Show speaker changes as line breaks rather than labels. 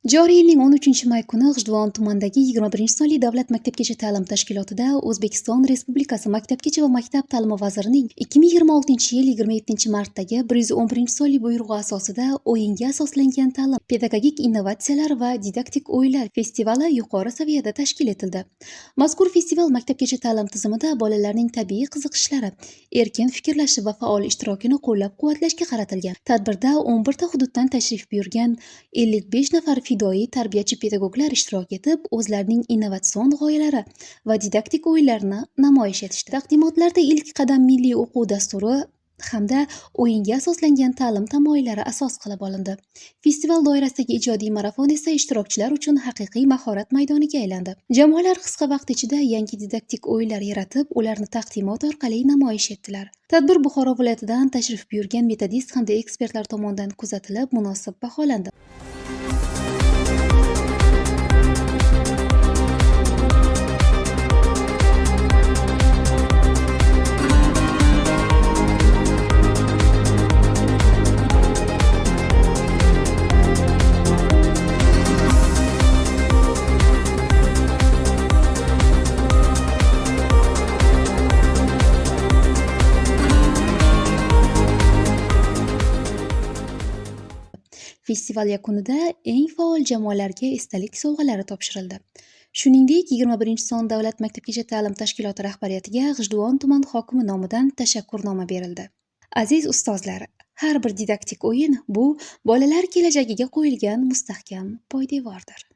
Joriy yilning 13-may kuni G'ijduvon tumanidagi 21-sonli davlat maktabgacha ta'lim tashkilotida O'zbekiston Respublikasi Maktabgacha va maktab ta'limi vazirining 2026-yil 27-martdagi 111-sonli buyrug'i asosida o'yinga asoslangan ta'lim, pedagogik innovatsiyalar va didaktik o'yinlar festivali yuqori saviyada tashkil etildi. Mazkur festival maktabgacha ta'lim tizimida bolalarning tabiiy qiziqishlari, erkin fikrlashi va faol ishtirokini qo'llab-quvvatlashga qaratilgan. Tadbirda 11 ta hududdan tashrif buyurgan 55 nafar fidoyi tarbiyachi pedagoglar ishtirok etib, o'zlarining innovatsion g'oyalari va didaktik o'yinlarini namoyish etishdi. Taqdimotlarda ilk qadam milliy o'quv dasturi hamda o'yinga asoslangan ta'lim tamoyillari asos qilib olindi. Festival doirasidagi ijodiy marafon esa ishtirokchilar uchun haqiqiy mahorat maydoniga aylandi. Jamoalar qisqa vaqt ichida yangi didaktik o'yinlar yaratib, ularni taqdimot orqali namoyish etdilar. Tadbir Buxoro viloyatidan tashrif buyurgan metodist hamda ekspertlar tomonidan kuzatilib, munosib baholandi. Festival yakunida eng faol jamoalarga esdalik sovg'alari topshirildi. Shuningdek, 21-son davlat maktabgacha ta'lim tashkiloti rahbariyatiga G'ijduvon tuman hokimi nomidan tashakkurnoma berildi. Aziz ustozlar, har bir didaktik o'yin bu bolalar kelajagiga qo'yilgan mustahkam poydevordir.